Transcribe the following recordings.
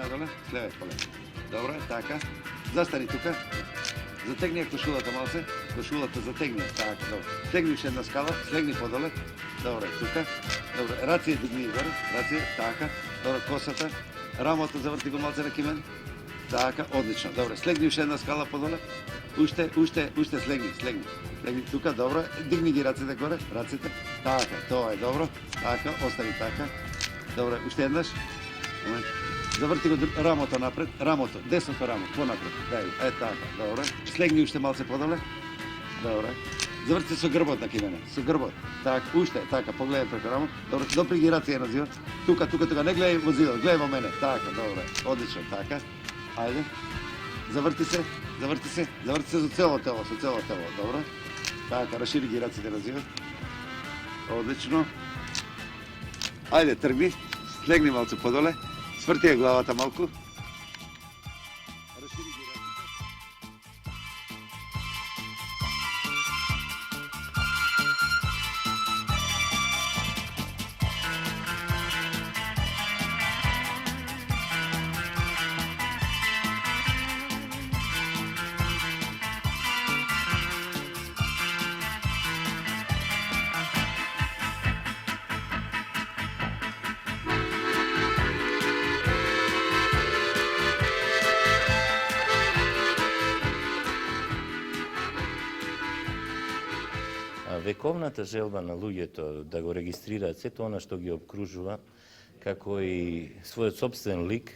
надоле, слевај полека. Добро, така. Застани тука. Затегни кошулата малце, кошулата затегни, така, добро. Слегни уште една скала, слегни подоле. Добро, тука. Добро, рација дигни горе, рација, така. Добро, косата, рамото заврти го малце на кимен. Така, одлично. Добро, слегни уште една скала подоле. Уште слегни. Слегни тука, добро. Дигни ги раците горе, раците. Така, тоа е добро. Така, остави така. Добро, уште еднаш. Момент. Заврти го рамото напред, рамото, десното рамо, понапред. Дај, така, добро. Слегни уште малце подоле. Добро. Заврти со грбот на кимене, со грбот. Така, уште, така, погледај преку рамо. Добро, допри ги рација на зидот. Тука, не гледај во зидот, гледај во мене. Така, добро. Одлично, така. Ајде. Заврти се за цело тело, добро. Така, расшири ги раците на зидот. Одлично. Ајде, тргни, слегни малце подоле, сврти ја главата малку. Расшири ги раците. Вековната желба на луѓето да го регистрираат сето она што ги обкружува, како и својот собствен лик,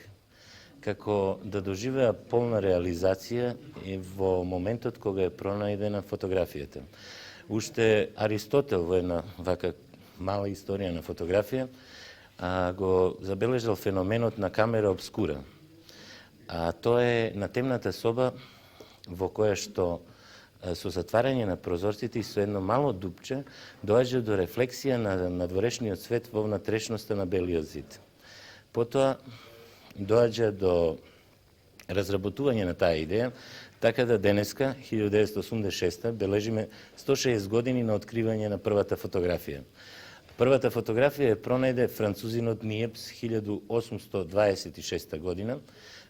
како да доживеа полна реализација во моментот кога е пронајдена фотографијата. Уште Аристотел во една вака мала историја на фотографија го забележал феноменот на камера обскура. Тоа е на темната соба во која што со затварање на прозорците и со едно мало дупче доаѓа до рефлексија на надворешниот свет во внатрешноста на белиот зид. Потоа доаѓа до разработување на таа идеја, така да денеска, 1986, бележиме 160 години на откривање на првата фотографија. Првата фотографија пронајде французинот Ниепс 1826 година,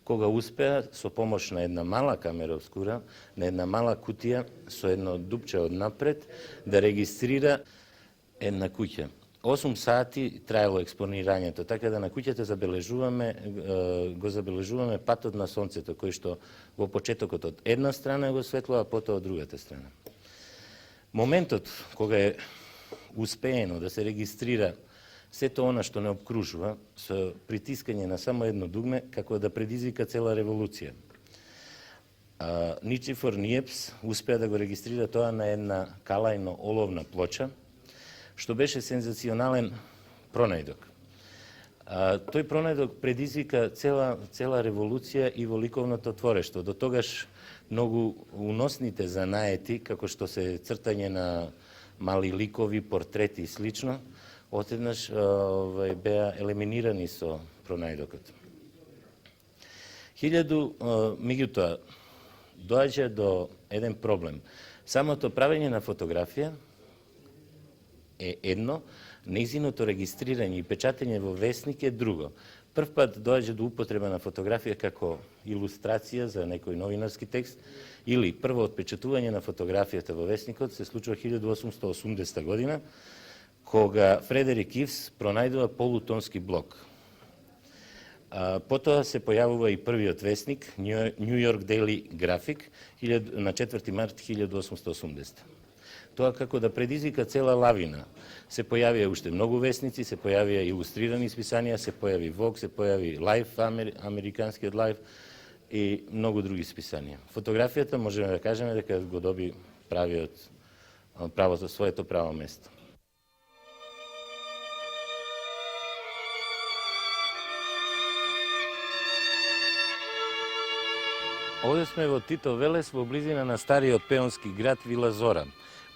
кога успеа со помош на една мала камера обскура, на една мала кутија, со едно дупче од напред, да регистрира една куќа. 8 сати траело експонирањето, така да на куќата го забележуваме патот на сонцето, кој што во почетокот од една страна го светлува, а потоа од другата страна. Моментот кога е успеено да се регистрира сето она што не обкружува со притискање на само едно дугме, како да предизвика цела револуција. Ничифор Ниепс успеа да го регистрира тоа на една калајно оловна плоча, што беше сензационален пронајдок. Тој пронајдок предизвика цела револуција и во ликовното творештво. До тогаш многу уносните занаети, како што се цртање на мали ликови, портрети и слично, отеднаш беа елиминирани со пронајдокот. Меѓутоа, доаѓа до еден проблем. Самото правење на фотографија е едно, нејзиното регистрирање и печатење во весник е друго. Прв пат доаѓа до употреба на фотографија како илустрација за некој новинарски текст или прво отпечатување на фотографијата во весникот се случува 1880 година, кога Фредерик Ивс пронајдува полутонски блок. Потоа се појавува и првиот весник, New York Daily Graphic, на 4 март 1880. Тоа како да предизвика цела лавина. Се појавија уште многу весници, се појавија илустрирани списанија, се појави Vogue, се појави Life, американскиот Life и многу други списанија. Фотографијата можеме да кажеме дека го доби своето право место. Овде сме во Тито Велес, во близина на стариот пеонски град Вила Зора.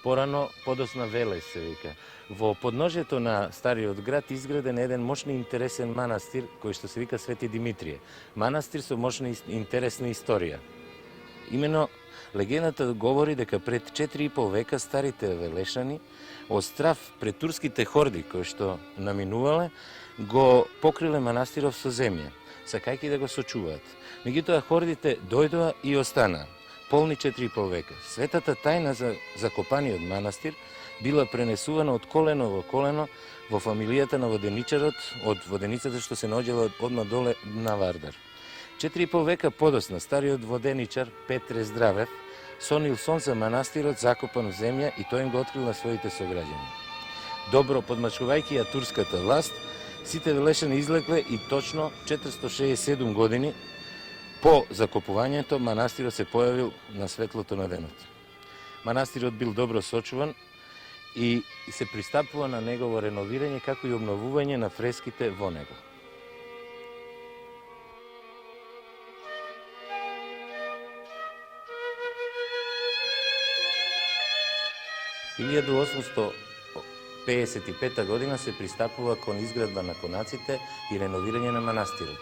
Порано подосна Велес се вика. Во подножјето на стариот град изграден еден мощно интересен манастир кој што се вика Свети Димитрije. Манастир со мощна интересна историја. Имено легендата говори дека пред 4,5 века старите велешани од страв пред турските хорди кои што наминувале го покриле манастиров со земја. сакајќи да го сочуваат. Меѓутоа хордите дојдоа и останаа, полни 4,5 века. Светата тајна за закопаниот манастир била пренесувана од колено во колено во фамилијата на воденичарот од воденицата што се наоѓала одма доле на Вардар. 4,5 века подосна стариот воденичар Петре Здравев сонил сон за манастирот закопан в земја и тој им го открил на своите сограѓани. Добро подмачувајќи ја турската власт, сите Велешани излекле и точно 467 години по закопувањето манастирот се појавил на светлото на денот. Манастирот бил добро сочуван и се пристапува на негово реновирање како и обновување на фреските во него. В 1855 година се пристапува кон изградба на конаците и реновирање на манастирот.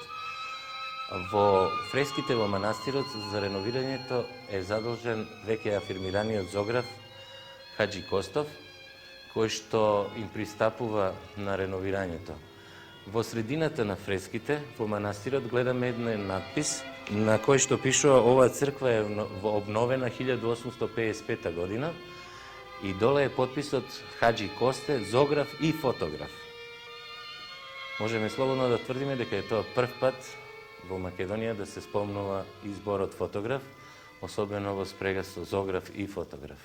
Во фреските во манастирот за реновирањето е задолжен веќе афирмираниот зограф Хаджи Костов, кој што им пристапува на реновирањето. Во средината на фреските во манастирот гледаме еден надпис на кој што пишува оваа црква е обновена 1855 година и доле е подписот Хаджи Косте, зограф и фотограф. Можеме слободно да тврдиме дека е тоа прв пат во Македонија да се спомнува изборот фотограф, особено во спрега со зограф и фотограф.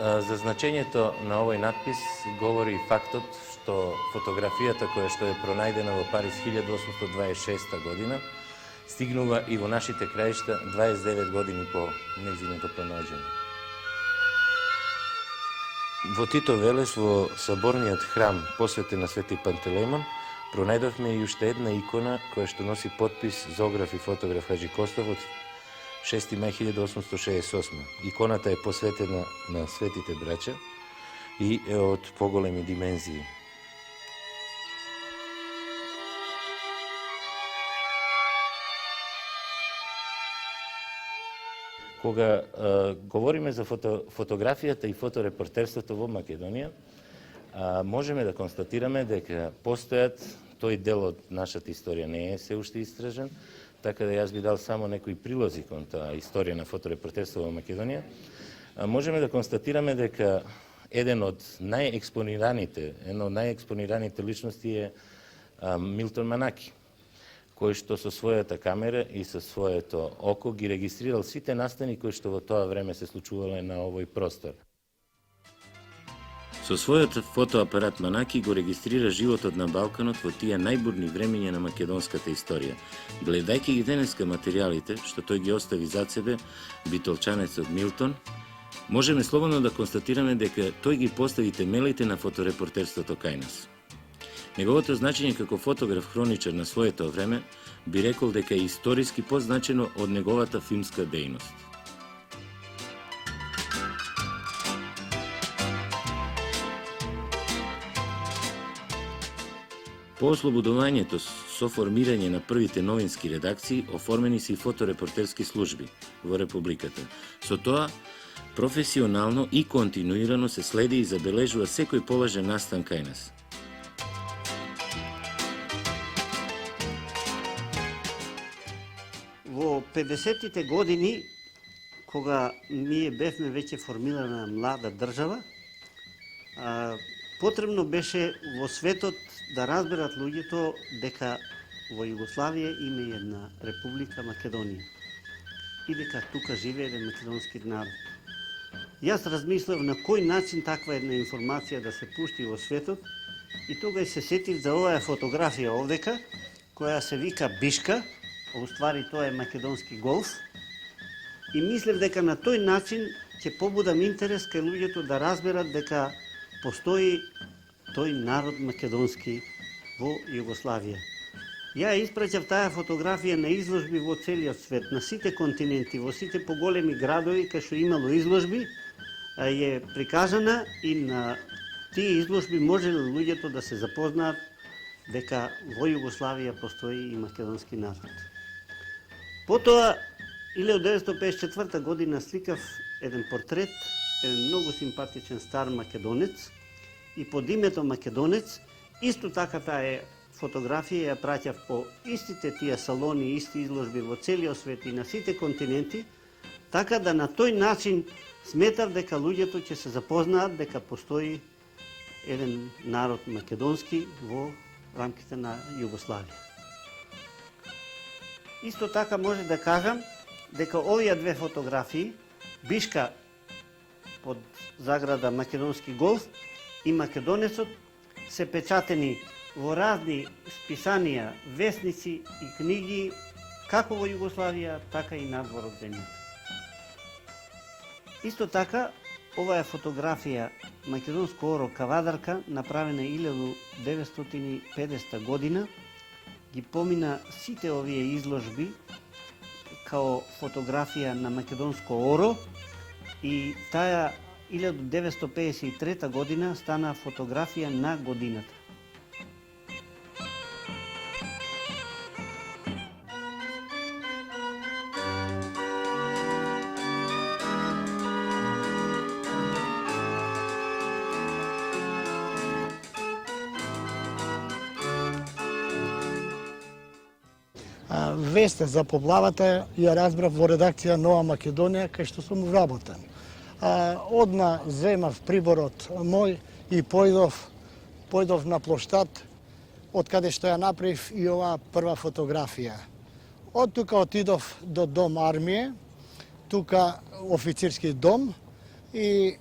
За значењето на овој надпис говори фактот што фотографијата која што е пронајдена во Париз 1826 година стигнува и во нашите краишта 29 години по нејзиното пронаѓање. Во Тито Велес, во Соборниот храм посветен на Свети Пантелеймон, пронајдовме и уште една икона која што носи подпис зограф и фотограф Хаджи Костов од 6 мај 1868. Иконата е посветена на светите браќа и е од поголеми димензии. Кога говориме за фотографијата и фоторепортерството во Македонија, можеме да констатираме дека постојат, тој дел од нашата историја не е се уште истражен, така да јас би дал само некои прилози кон таа историја на фоторепортерство во Македонија. Можеме да констатираме дека една од најекспонираните личности е Милтон Манаки, кој што со својата камера и со своето око ги регистрирал сите настани кои што во тоа време се случувале на овој простор. Со својот фотоапарат Манаки го регистрира животот на Балканот во тие најбурни времиња на македонската историја. Гледајќи ги денеска материјалите што тој ги остави зад себе, битолчанецот Милтон, можеме слободно да констатираме дека тој ги постави темелите на фоторепортерството кај нас. Неговото значење како фотограф-хроничар на своето време би рекол дека е историски позначено од неговата филмска дејност. По ослободувањето со формирање на првите новински редакции, оформени се и фоторепортерски служби во Републиката. Со тоа, професионално и континуирано се следи и забележува секој поважен настан кај нас. Во 50-тите години, кога ние бевме веќе формирана млада држава, потребно беше во светот да разберат луѓето дека во Југославија има една Република Македонија и дека тука живее еден македонски народ. Јас размислав на кој начин таква една информација да се пушти во светот и тогаш се сетив за оваа фотографија овдека, која се вика Бишка, а уствари тоа е македонски голф, и мислев дека на тој начин ќе побудам интерес кај луѓето да разберат дека постои тој народ македонски во Југославија. Ја испраќав таа фотографија на изложби во целиот свет, на сите континенти, во сите поголеми градови кај што имало изложби, е прикажана и на тие изложби можеле луѓето да се запознаат дека во Југославија постои и македонски народ. Потоа, 1954 година сликав еден портрет, еден многу симпатичен стар македонец, и под името Македонец, исто така таа е фотографија ја праќав по истите тие салони, исти изложби во целиот свет и на сите континенти, така да на тој начин сметав дека луѓето ќе се запознаат дека постои еден народ македонски во рамките на Југославија. Исто така може да кажам дека овие две фотографии, Бишка под заграда Македонски голф и Македонецот, се печатени во разни списанија, весници и книги, како во Југославија, така и надвор од земјата. Исто така, оваа фотографија Македонско оро Кавадарка, направена 1950 година, ги помина сите овие изложби као фотографија на Македонско оро и таа 1953 година стана фотографија на годината. Веста за поплавата ја разбрав во редакција Нова Македонија, кај што сум вработен. Одма земав приборот мој и појдов на плоштад, од каде што ја направив и оваа прва фотографија. Од тука отидов до дом армија, тука официрски дом, и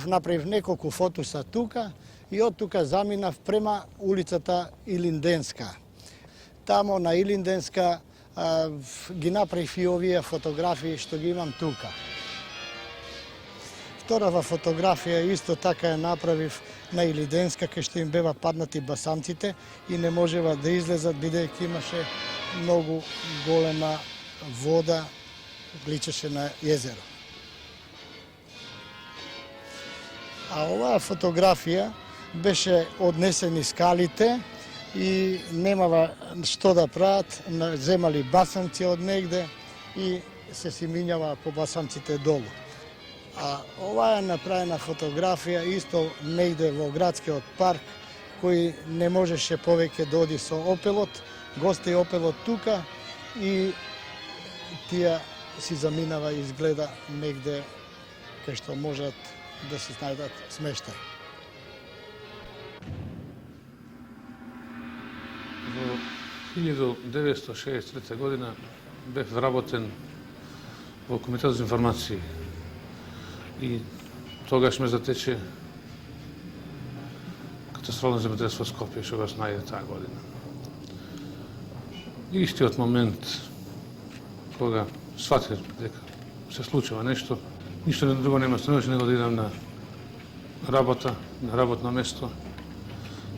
направив неколку фотоса тука, и од тука заминав према улицата Илинденска. Тамо на Илинденска ги направив и овие фотографии што ги имам тука. Вторава фотографија исто така ја направив на Илинденска, кај што им бева паднати басамците и не можева да излезат, бидејќи имаше многу голема вода, личеше на езеро. А оваа фотографија беше однесени скалите и немава што да прават, земали басамци од негде и се си минјава по басамците долу. А оваа е направена фотографија исто негде во градскиот парк, кој не можеше повеќе да оди со опелот, гости опелот тука и тие си заминава и изгледа негде кај што можат да се најдат смештај. Во 1963 година бев вработен во Комитет за информации и тогаш ме затече катастрофален земјотрес во Скопје, што го најде таа година. Истиот момент кога сватив дека се случува нешто, ништо друго нема становище него да идам на работа, на работно место,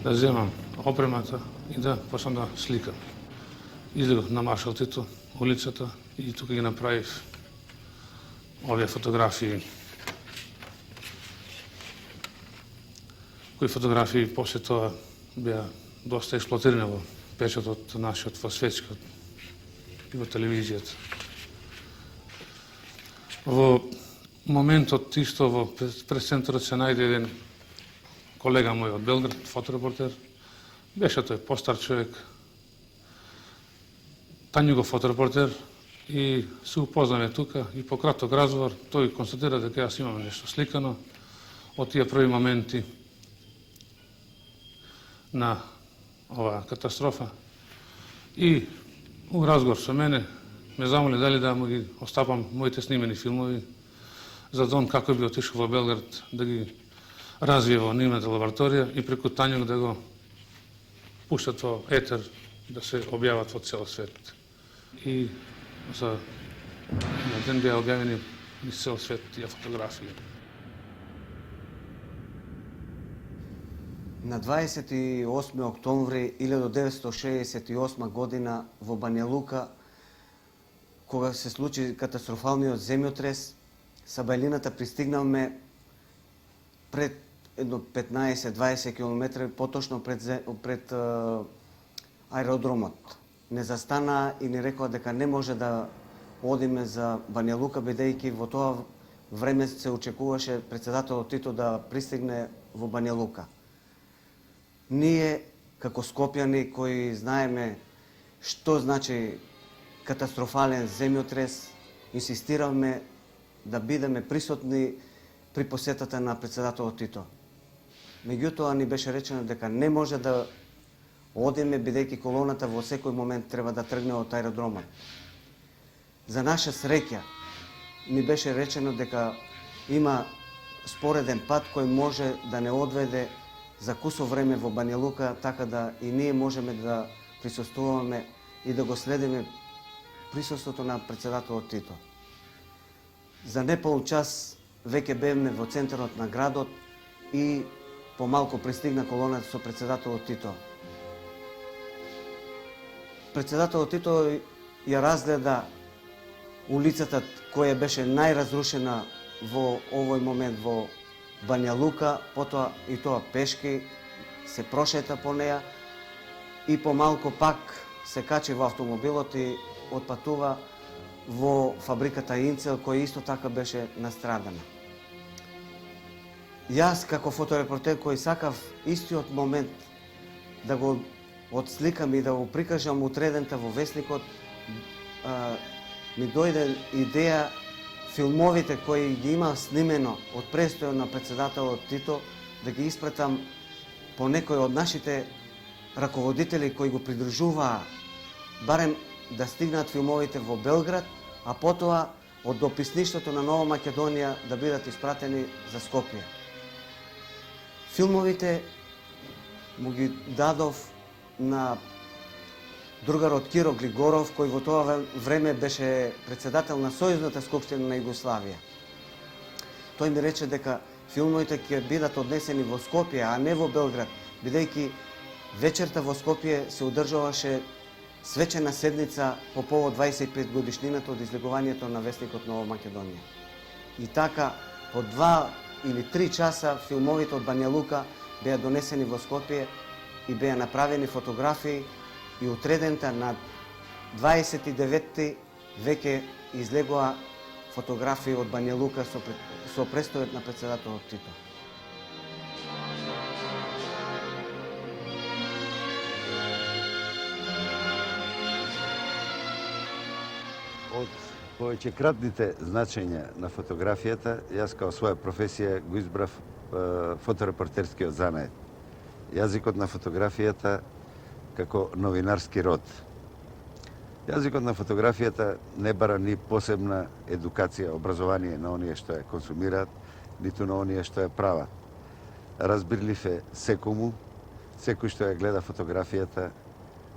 да земам опремата и да почнам да сликам. Излегов на Маршал Тито, улицата, и тука ги направив овие фотографии, кои фотографии после тоа беа доста експлоатирани во печатот нашиот, во светскиот и во телевизијата. Во моментот исто во пресцентарот се најде еден колега мој од Белград, фоторепортер. Беше тој постар човек, Тањуго фоторепортер, и се упознаме тука и по краток разговор тој констатира дека јас имам нешто сликано од тие први моменти на оваа катастрофа. И у разговор со мене ме замоли дали да му ги остапам моите снимени филмови, за да он како би отишол во Белград да ги развие во нивната лабораторија и преку Тањуг да го пуштат во етер, да се објават во цел свет. И за на ден беа објавени низ цел свет тие фотографии. На 28 октомври 1968 година во Бања Лука, кога се случи катастрофалниот земјотрес, со Бајлината пристигнавме пред едно 15-20 км, поточно пред аеродромот. Не застана и ни рекоа дека не може да одиме за Бања Лука, бидејќи во тоа време се очекуваше председателот Тито да пристигне во Бања Лука. Ние како скопјани кои знаеме што значи катастрофален земјотрес, инсистиравме да бидеме присутни при посетата на председателот Тито. Меѓутоа ни беше речено дека не може да одиме бидејќи колоната во секој момент треба да тргне од аеродромот. За наша среќа ни беше речено дека има спореден пат кој може да не одведе за кусо време во Бања Лука, така да и ние можеме да присуствуваме и да го следиме присуството на председателот Тито. За непол час веќе бевме во центарот на градот и помалку пристигна колоната со председателот Тито. Председателот Тито ја разгледа улицата која беше најразрушена во овој момент во Бања Лука, потоа и тоа пешки се прошета по неја и помалку пак се качи во автомобилот и отпатува во фабриката Инцел, која исто така беше настрадана. Јас како фоторепортер кој сакав истиот момент да го отсликам и да го прикажам утредента во весникот, ми дојде идеја филмовите кои ги има снимено од престојот на председателот Тито да ги испратам по некој од нашите раководители кои го придружуваа, барем да стигнат филмовите во Белград, а потоа од дописништвото на Нова Македонија да бидат испратени за Скопје. Филмовите му ги дадов на другарот Киро Глигоров, кој во тоа време беше председател на Сојузната скопштина на Југославија. Тој ми рече дека филмовите ќе бидат однесени во Скопје, а не во Белград, бидејќи вечерта во Скопје се одржуваше свечена седница по повод 25 годишнината од излегувањето на весникот Нова Македонија. И така, по 2 или 3 часа филмовите од Бања Лука беа донесени во Скопје и беа направени фотографии и утредента на 29 веќе излегоа фотографии од Бања Лука со престојот на председателот Тито. Од повеќекратните значења на фотографијата, јас као своја професија го избрав фоторепортерскиот занает. Јазикот на фотографијата како новинарски род. Јазикот на фотографијата не бара ни посебна едукација, образование на оние што ја консумираат, ниту на оние што ја прават. Разбирлив е секому, секој што ја гледа фотографијата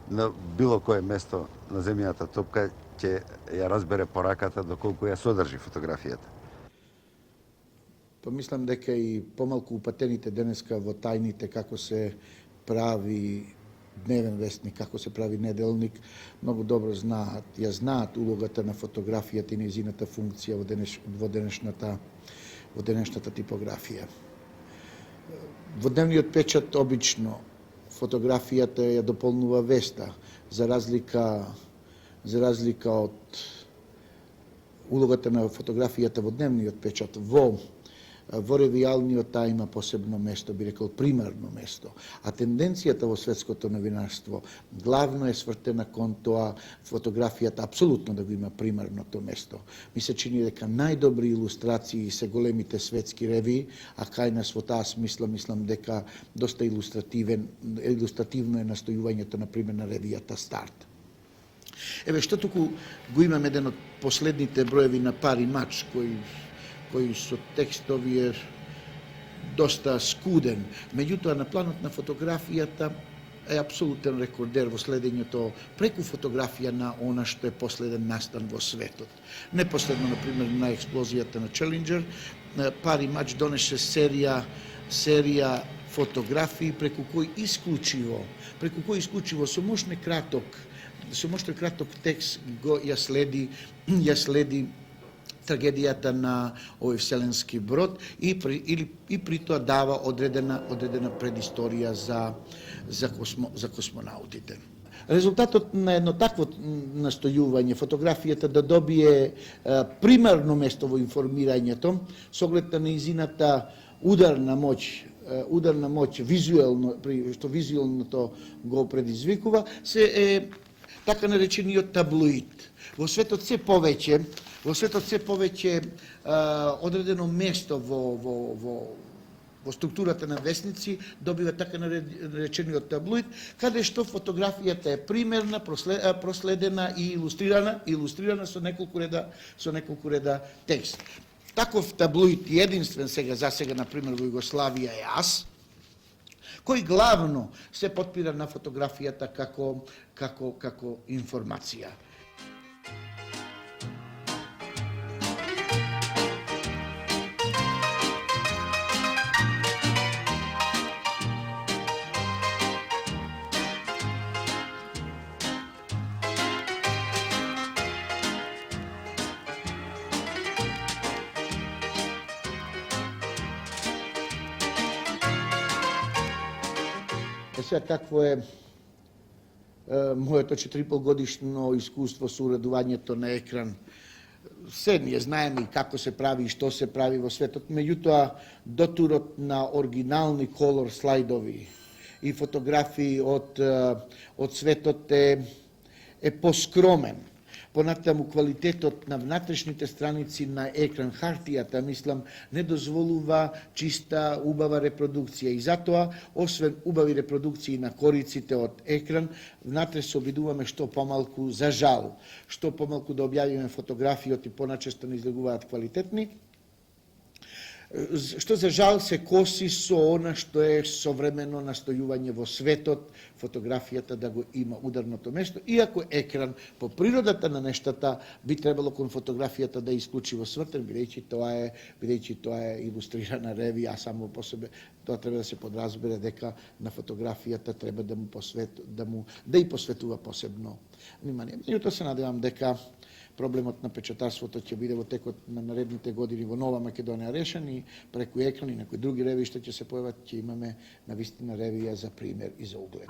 на било кое место на земјата топка ќе ја разбере пораката доколку ја содржи фотографијата. Па мислам дека и помалку упатените денеска во тајните како се прави дневен вестник, како се прави неделник, многу добро знаат, ја знаат улогата на фотографијата и нејзината функција во денешната типографија. Во дневниот печат обично фотографијата ја дополнува веста, за разлика од улогата на фотографијата во дневниот печат. Во ревијалниот таа има посебно место, би рекол примарно место. А тенденцијата во светското новинарство главно е свртена кон тоа фотографијата апсолутно да го има примарното место. Ми се чини дека најдобри илустрации се големите светски ревии, а кај нас во таа смисла мислам дека доста илустративно е настојувањето на пример на ревијата Старт. Еве што туку го имам еден од последните броеви на Пари Мач кој со текстови е доста скуден. Меѓутоа, на планот на фотографијата е апсолутен рекордер во следењето преку фотографија на она што е последен настан во светот. Непоследно, например, на експлозијата на Челенџер, Пари Мач донесе серија фотографии преку кој исклучиво со мощно краток текст ја следи трагедијата на овој вселенски брод и при тоа дава одредена предисторија за космонаутите. Резултатот на едно такво настојување, фотографијата да добие примарно место во информирањето, со оглед на нејзината ударна моќ ударна моќ визуелно, што визуелното го предизвикува, се така наречениот таблоид. Во светот се повеќе одредено место во структурата на весници добива така наречениот таблоид, каде што фотографијата е примерна, проследена и илустрирана со неколку реда текст. Таков таблоид единствен за сега, например, во Југославија е АС, кој главно се потпира на фотографијата како информација. Сега какво е моето 4,5 годишно искуство со уредувањето на екран? Се ние знаеме и како се прави и што се прави во светот, меѓутоа дотурот на оригинални колор слайдови и фотографии од светот е поскромен. Понатаму квалитетот на внатрешните страници на екран, хартијата, мислам, не дозволува чиста, убава репродукција. И затоа, освен убави репродукции на кориците од екран, внатре се обидуваме што помалку, за жал, што помалку да објавиме фотографии и поначесто не излегуваат квалитетни, што за жал се коси со она што е современо настојување во светот, фотографијата да го има ударното место, иако екран по природата на нештата би требало кон фотографијата да исклучи во свртен, бидејќи тоа е илустрирана ревија, а само по себе тоа треба да се подразбере дека на фотографијата треба да и посветува посебно внимание. Меѓутоа се надевам дека проблемот на печатарството ќе биде во текот на наредните години во Нова Македонија решен и преку екран и некои други ревии што ќе се појават, ќе имаме навистина ревија за пример и за углед.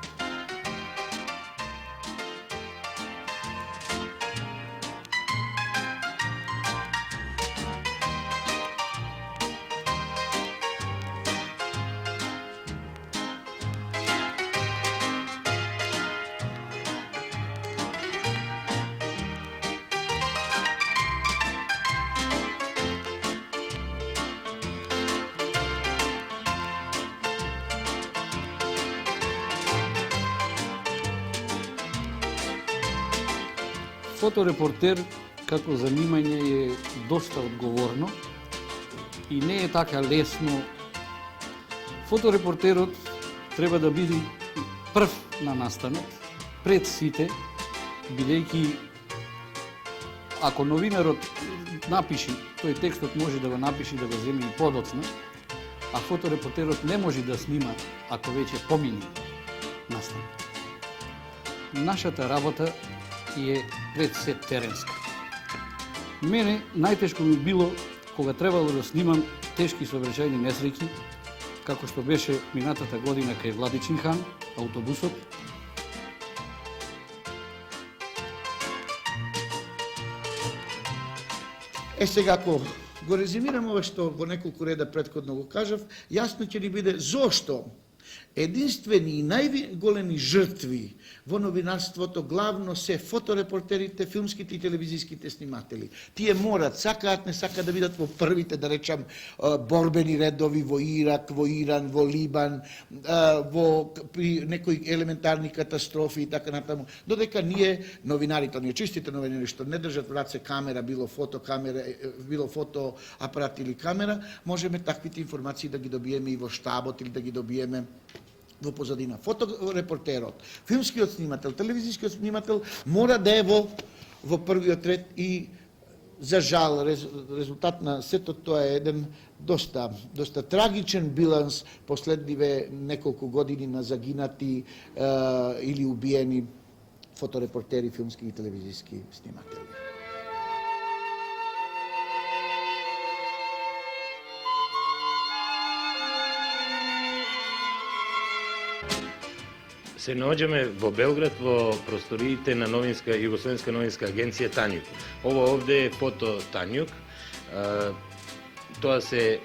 Фоторепортер како занимање е доста одговорно и не е така лесно. Фоторепортерот треба да биде прв на настанот, пред сите, бидејќи ако новинарот напиши, тој текстот може да го напиши, да го земе и подоцна, а фоторепортерот не може да снима ако веќе помине настанот. Нашата работа е пред се теренска. Мене најтешко ми било кога требало да снимам тешки сообраќајни несреќи, како што беше минатата година кај Владичин хан, автобусот. Сега, ако го резимирам ова што во неколку реда претходно го кажав, јасно ќе ни биде зошто единствени и најголеми жртви во новинарството главно се фоторепортерите, филмските и телевизиските сниматели. Тие морат, сакаат, не сакаат да бидат во првите, да речам, борбени редови во Ирак, во Иран, во Либан, при некои елементарни катастрофи и така натаму. Додека ние, новинарите, ние чистите новинари што не држат в раце камера, било фотоапарат или камера, можеме таквите информации да ги добиеме и во штабот или да ги добиеме во позадина. Фоторепортерот, филмскиот снимател, телевизискиот снимател мора да е во првиот ред и за жал резултат на сето тоа е еден доста трагичен биланс последниве неколку години на загинати или убиени фоторепортери, филмски и телевизиски сниматели. Се наоѓаме во Белград во просториите на Југословенска новинска агенција Танјук. Ова овде е фото Танјук. Тоа се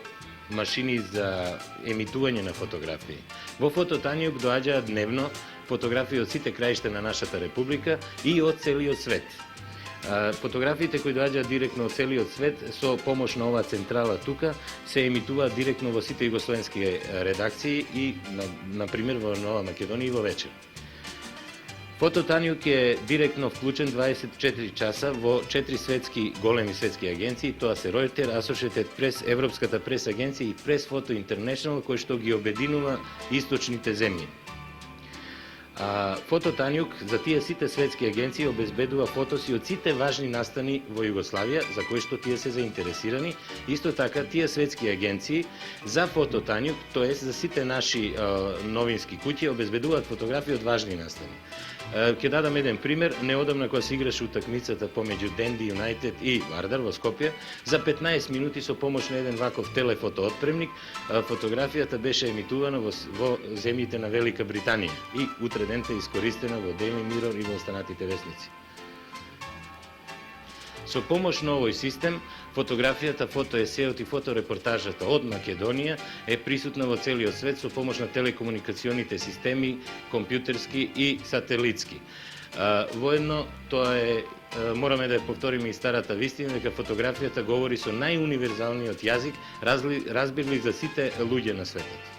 машини за емитување на фотографии. Во Фототаниук доаѓаат дневно фотографии од сите краишта на нашата република и од целиот свет. Фотографиите кои доаѓаат директно од целиот свет со помош на оваа централа тука се емитуваат директно во сите југословенски редакции и на пример во Нова Македонија и во Вечер. Фототаниук е директно вклучен 24 часа во 4 светски големи светски агенции, тоа се Reuters, Associated Press, Европската прес агенција и Press Photo International, кој што ги обединува источните земји. Фототаниук за тие сите светски агенции обезбедува фотоси од сите важни настани во Југославија за кои што тие се заинтересирани. Исто така тие светски агенции за Фототаниук, тоест за сите наши новински куќи обезбедуваат фотографии од важни настани. Ќе дадам еден пример. Неодамна кога се играше утакмицата помеѓу Денди Юнајтед и Вардар во Скопје, за 15 минути со помош на еден ваков телефотоотпремник, фотографијата беше емитувана во земјите на Велика Британија и утре денте искористена во Daily Mirror и во останатите весници. Со помош на овој систем, фотографијата, фотоесеот и фоторепортажата од Македонија е присутна во целиот свет со помош на телекомуникационите системи, компјутерски и сателитски. Воедно, тоа е, мораме да ја повториме и старата вистина, дека фотографијата говори со најуниверзалниот јазик, разбирлив за сите луѓе на светот.